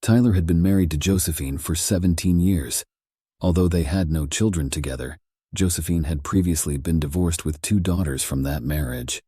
Tyler had been married to Josephine for 17 years. Although they had no children together, Josephine had previously been divorced with 2 daughters from that marriage.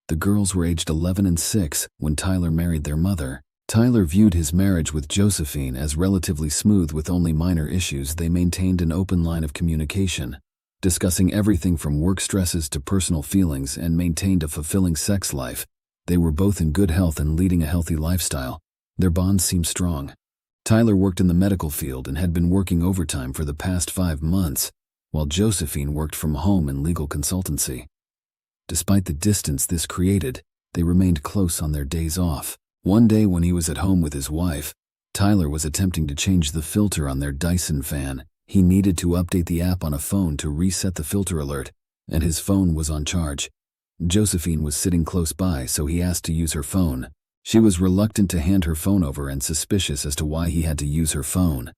The girls were aged 11 and 6 when Tyler married their mother. Tyler viewed his marriage with Josephine as relatively smooth with only minor issues. They maintained an open line of communication, discussing everything from work stresses to personal feelings, and maintained a fulfilling sex life. They were both in good health and leading a healthy lifestyle. Their bond seemed strong. Tyler worked in the medical field and had been working overtime for the past 5 months, while Josephine worked from home in legal consultancy. Despite the distance this created, they remained close on their days off. One day when he was at home with his wife, Tyler was attempting to change the filter on their Dyson fan. He needed to update the app on a phone to reset the filter alert, and his phone was on charge. Josephine was sitting close by, so he asked to use her phone. She was reluctant to hand her phone over and suspicious as to why he had to use her phone.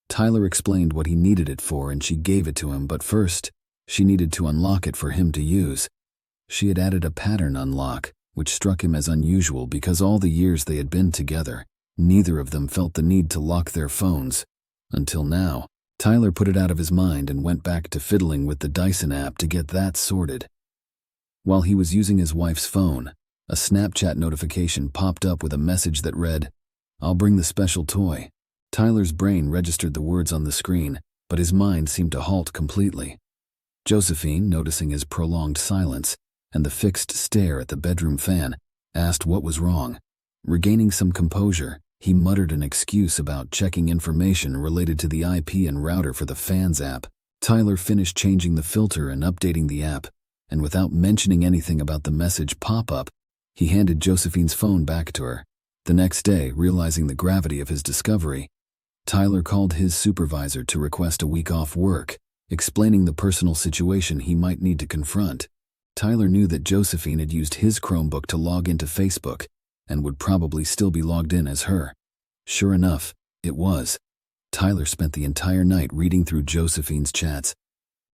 Tyler explained what he needed it for and she gave it to him, but first, she needed to unlock it for him to use. She had added a pattern unlock, which struck him as unusual because all the years they had been together, neither of them felt the need to lock their phones. Until now, Tyler put it out of his mind and went back to fiddling with the Dyson app to get that sorted. While he was using his wife's phone, a Snapchat notification popped up with a message that read, "I'll bring the special toy." Tyler's brain registered the words on the screen, but his mind seemed to halt completely. Josephine, noticing his prolonged silence and the fixed stare at the bedroom fan, asked what was wrong. Regaining some composure, he muttered an excuse about checking information related to the IP and router for the fans app. Tyler finished changing the filter and updating the app, and without mentioning anything about the message pop-up, he handed Josephine's phone back to her. The next day, realizing the gravity of his discovery, Tyler called his supervisor to request a week off work, explaining the personal situation he might need to confront. Tyler knew that Josephine had used his Chromebook to log into Facebook and would probably still be logged in as her. Sure enough, it was. Tyler spent the entire night reading through Josephine's chats.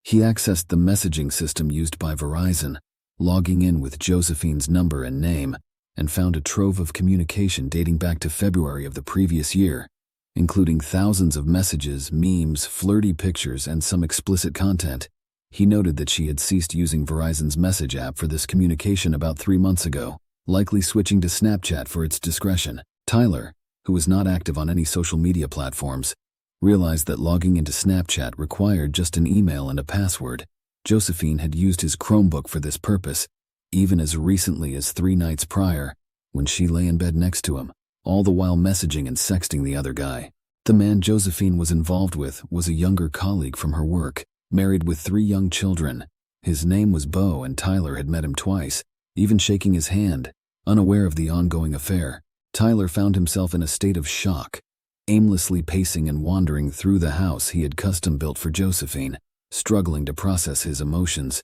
He accessed the messaging system used by Verizon, logging in with Josephine's number and name, and found a trove of communication dating back to February of the previous year, including thousands of messages, memes, flirty pictures, and some explicit content. He noted that she had ceased using Verizon's message app for this communication about 3 months ago, likely switching to Snapchat for its discretion. Tyler, who was not active on any social media platforms, realized that logging into Snapchat required just an email and a password. Josephine had used his Chromebook for this purpose, even as recently as 3 nights prior, when she lay in bed next to him, all the while messaging and sexting the other guy. The man Josephine was involved with was a younger colleague from her work, married with 3 young children. His name was Bo, and Tyler had met him twice, even shaking his hand. Unaware of the ongoing affair, Tyler found himself in a state of shock, aimlessly pacing and wandering through the house he had custom-built for Josephine, struggling to process his emotions.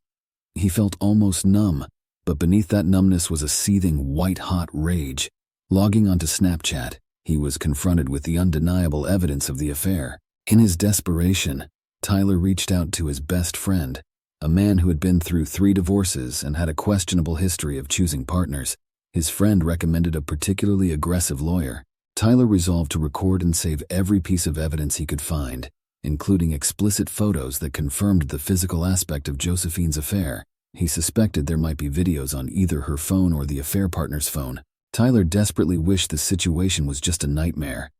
He felt almost numb, but beneath that numbness was a seething white-hot rage. Logging onto Snapchat, he was confronted with the undeniable evidence of the affair. In his desperation, Tyler reached out to his best friend, a man who had been through 3 divorces and had a questionable history of choosing partners. His friend recommended a particularly aggressive lawyer. Tyler resolved to record and save every piece of evidence he could find, including explicit photos that confirmed the physical aspect of Josephine's affair. He suspected there might be videos on either her phone or the affair partner's phone. Tyler desperately wished the situation was just a nightmare.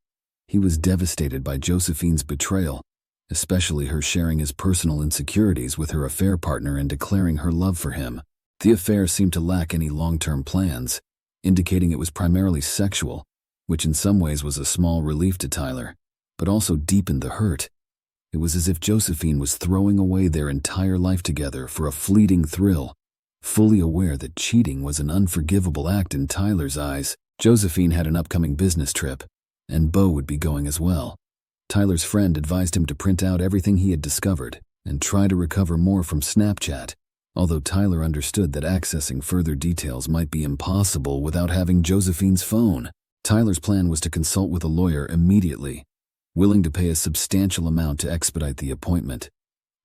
He was devastated by Josephine's betrayal, especially her sharing his personal insecurities with her affair partner and declaring her love for him. The affair seemed to lack any long-term plans, indicating it was primarily sexual, which in some ways was a small relief to Tyler, but also deepened the hurt. It was as if Josephine was throwing away their entire life together for a fleeting thrill. Fully aware that cheating was an unforgivable act in Tyler's eyes, Josephine had an upcoming business trip, and Bo would be going as well. Tyler's friend advised him to print out everything he had discovered and try to recover more from Snapchat, although Tyler understood that accessing further details might be impossible without having Josephine's phone. Tyler's plan was to consult with a lawyer immediately, willing to pay a substantial amount to expedite the appointment.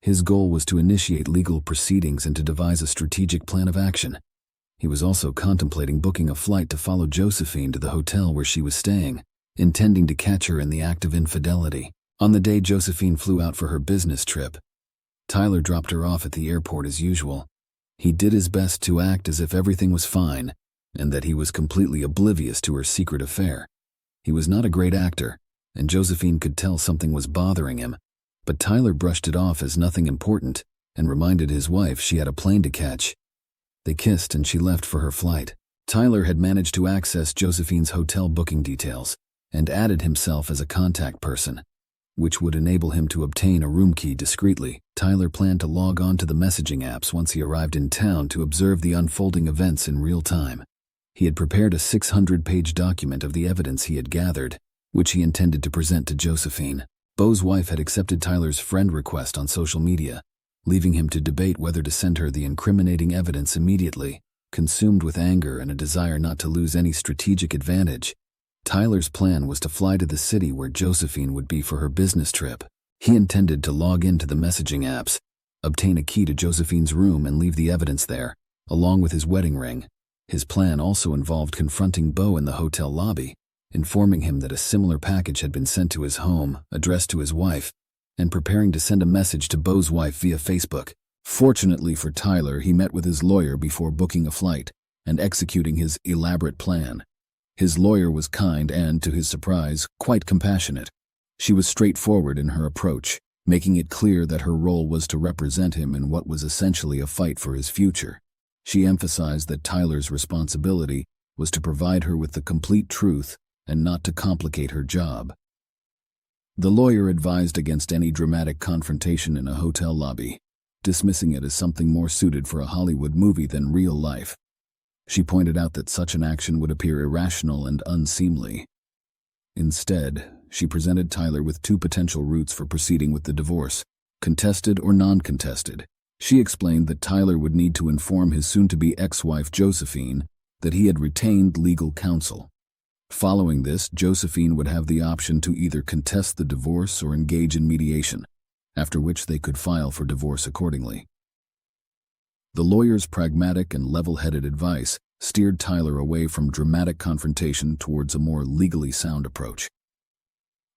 His goal was to initiate legal proceedings and to devise a strategic plan of action. He was also contemplating booking a flight to follow Josephine to the hotel where she was staying. intending to catch her in the act of infidelity. On the day Josephine flew out for her business trip, Tyler dropped her off at the airport as usual. He did his best to act as if everything was fine and that he was completely oblivious to her secret affair. He was not a great actor, and Josephine could tell something was bothering him, but Tyler brushed it off as nothing important and reminded his wife she had a plane to catch. They kissed and she left for her flight. Tyler had managed to access Josephine's hotel booking details and added himself as a contact person, which would enable him to obtain a room key discreetly. Tyler planned to log on to the messaging apps once he arrived in town to observe the unfolding events in real time. He had prepared a 600-page document of the evidence he had gathered, which he intended to present to Josephine. Beau's wife had accepted Tyler's friend request on social media, leaving him to debate whether to send her the incriminating evidence immediately. Consumed with anger and a desire not to lose any strategic advantage, Tyler's plan was to fly to the city where Josephine would be for her business trip. He intended to log into the messaging apps, obtain a key to Josephine's room and leave the evidence there, along with his wedding ring. His plan also involved confronting Beau in the hotel lobby, informing him that a similar package had been sent to his home, addressed to his wife, and preparing to send a message to Beau's wife via Facebook. Fortunately for Tyler, he met with his lawyer before booking a flight and executing his elaborate plan. His lawyer was kind and, to his surprise, quite compassionate. She was straightforward in her approach, making it clear that her role was to represent him in what was essentially a fight for his future. She emphasized that Tyler's responsibility was to provide her with the complete truth and not to complicate her job. The lawyer advised against any dramatic confrontation in a hotel lobby, dismissing it as something more suited for a Hollywood movie than real life. She pointed out that such an action would appear irrational and unseemly. Instead, she presented Tyler with two potential routes for proceeding with the divorce, contested or non-contested. She explained that Tyler would need to inform his soon-to-be ex-wife Josephine that he had retained legal counsel. Following this, Josephine would have the option to either contest the divorce or engage in mediation, after which they could file for divorce accordingly. The lawyer's pragmatic and level-headed advice steered Tyler away from dramatic confrontation towards a more legally sound approach.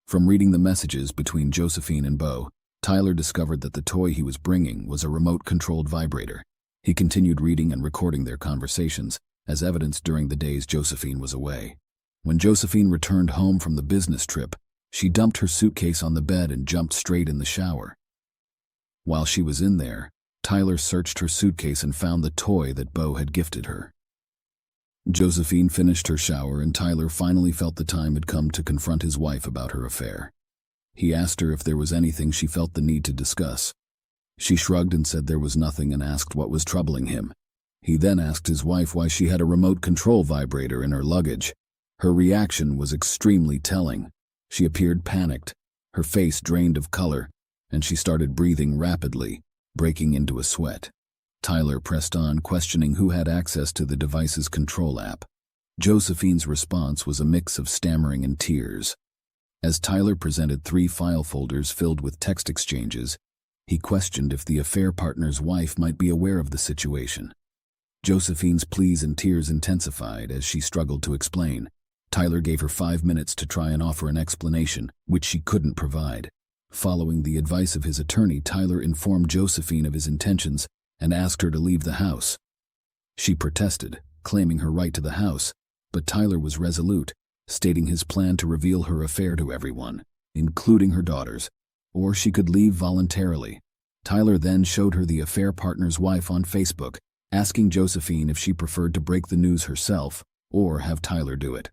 From reading the messages between Josephine and Beau, Tyler discovered that the toy he was bringing was a remote-controlled vibrator. He continued reading and recording their conversations, as evidenced during the days Josephine was away. When Josephine returned home from the business trip, she dumped her suitcase on the bed and jumped straight in the shower. While she was in there, Tyler searched her suitcase and found the toy that Beau had gifted her. Josephine finished her shower and Tyler finally felt the time had come to confront his wife about her affair. He asked her if there was anything she felt the need to discuss. She shrugged and said there was nothing and asked what was troubling him. He then asked his wife why she had a remote control vibrator in her luggage. Her reaction was extremely telling. She appeared panicked, her face drained of color, and she started breathing rapidly, breaking into a sweat. Tyler pressed on, questioning who had access to the device's control app. Josephine's response was a mix of stammering and tears. As Tyler presented 3 file folders filled with text exchanges, he questioned if the affair partner's wife might be aware of the situation. Josephine's pleas and tears intensified as she struggled to explain. Tyler gave her 5 minutes to try and offer an explanation, which she couldn't provide. Following the advice of his attorney, Tyler informed Josephine of his intentions and asked her to leave the house. She protested, claiming her right to the house, but Tyler was resolute, stating his plan to reveal her affair to everyone, including her daughters, or she could leave voluntarily. Tyler then showed her the affair partner's wife on Facebook, asking Josephine if she preferred to break the news herself or have Tyler do it.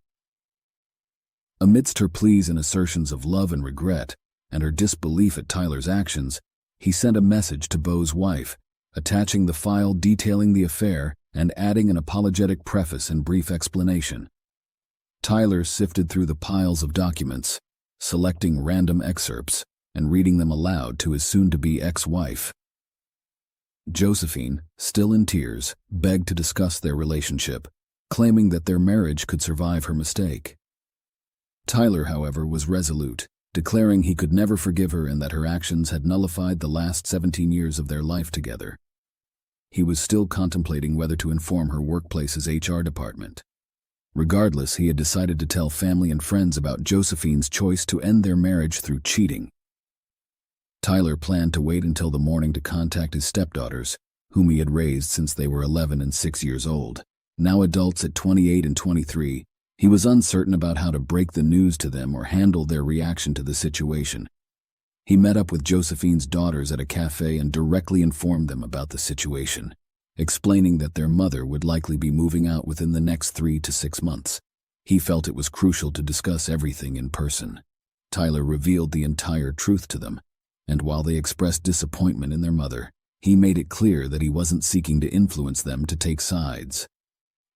Amidst her pleas and assertions of love and regret, and her disbelief at Tyler's actions, he sent a message to Beau's wife, attaching the file detailing the affair and adding an apologetic preface and brief explanation. Tyler sifted through the piles of documents, selecting random excerpts and reading them aloud to his soon-to-be ex-wife. Josephine, still in tears, begged to discuss their relationship, claiming that their marriage could survive her mistake. Tyler, however, was resolute, declaring he could never forgive her and that her actions had nullified the last 17 years of their life together. He was still contemplating whether to inform her workplace's HR department. Regardless, he had decided to tell family and friends about Josephine's choice to end their marriage through cheating. Tyler planned to wait until the morning to contact his stepdaughters, whom he had raised since they were 11 and 6 years old. Now adults at 28 and 23, he was uncertain about how to break the news to them or handle their reaction to the situation. He met up with Josephine's daughters at a cafe and directly informed them about the situation, explaining that their mother would likely be moving out within the next 3 to 6 months. He felt it was crucial to discuss everything in person. Tyler revealed the entire truth to them, and while they expressed disappointment in their mother, he made it clear that he wasn't seeking to influence them to take sides.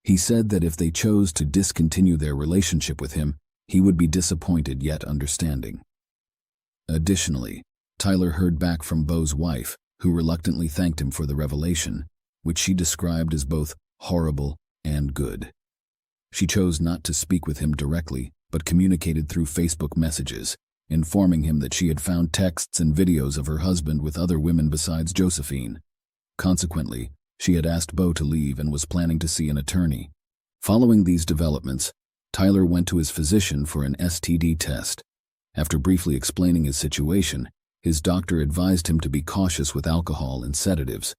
He said that if they chose to discontinue their relationship with him, he would be disappointed yet understanding. Additionally, Tyler heard back from Beau's wife, who reluctantly thanked him for the revelation, which she described as both horrible and good. She chose not to speak with him directly, but communicated through Facebook messages, informing him that she had found texts and videos of her husband with other women besides Josephine. Consequently, she had asked Beau to leave and was planning to see an attorney. Following these developments, Tyler went to his physician for an STD test. After briefly explaining his situation, his doctor advised him to be cautious with alcohol and sedatives.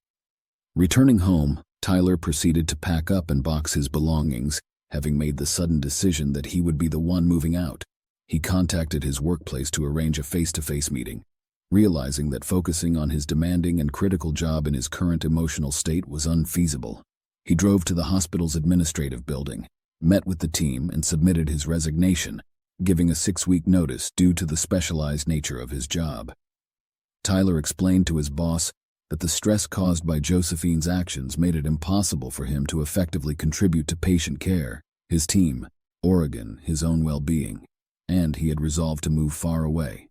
Returning home, Tyler proceeded to pack up and box his belongings, having made the sudden decision that he would be the one moving out. He contacted his workplace to arrange a face-to-face meeting, realizing that focusing on his demanding and critical job in his current emotional state was unfeasible. He drove to the hospital's administrative building, met with the team, and submitted his resignation, giving a 6-week notice due to the specialized nature of his job. Tyler explained to his boss that the stress caused by Josephine's actions made it impossible for him to effectively contribute to patient care, his team, Oregon, his own well-being, and he had resolved to move far away.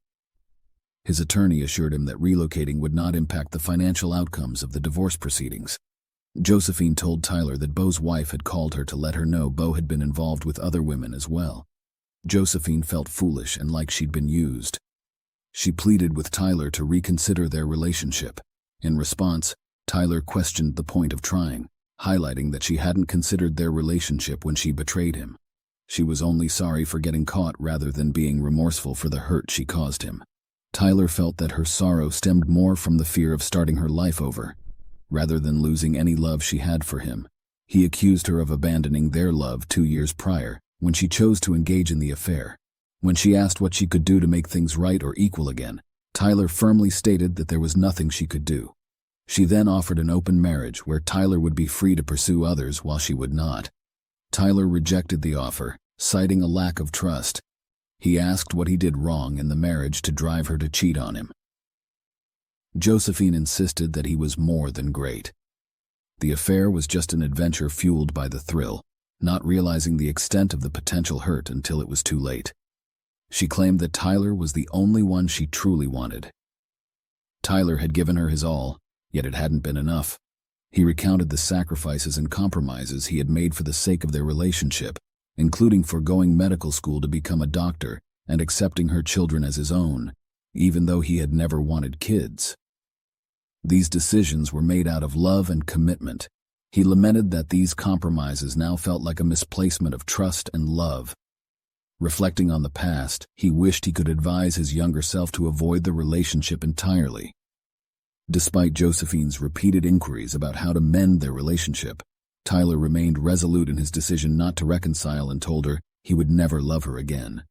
His attorney assured him that relocating would not impact the financial outcomes of the divorce proceedings. Josephine told Tyler that Beau's wife had called her to let her know Beau had been involved with other women as well. Josephine felt foolish and like she'd been used. She pleaded with Tyler to reconsider their relationship. In response, Tyler questioned the point of trying, highlighting that she hadn't considered their relationship when she betrayed him. She was only sorry for getting caught rather than being remorseful for the hurt she caused him. Tyler felt that her sorrow stemmed more from the fear of starting her life over, rather than losing any love she had for him. He accused her of abandoning their love 2 years prior, when she chose to engage in the affair. When she asked what she could do to make things right or equal again, Tyler firmly stated that there was nothing she could do. She then offered an open marriage where Tyler would be free to pursue others while she would not. Tyler rejected the offer, citing a lack of trust. He asked what he did wrong in the marriage to drive her to cheat on him. Josephine insisted that he was more than great. The affair was just an adventure fueled by the thrill, not realizing the extent of the potential hurt until it was too late. She claimed that Tyler was the only one she truly wanted. Tyler had given her his all, yet it hadn't been enough. He recounted the sacrifices and compromises he had made for the sake of their relationship, including foregoing medical school to become a doctor and accepting her children as his own, even though he had never wanted kids. These decisions were made out of love and commitment. He lamented that these compromises now felt like a misplacement of trust and love. Reflecting on the past, he wished he could advise his younger self to avoid the relationship entirely. Despite Josephine's repeated inquiries about how to mend their relationship, Tyler remained resolute in his decision not to reconcile and told her he would never love her again.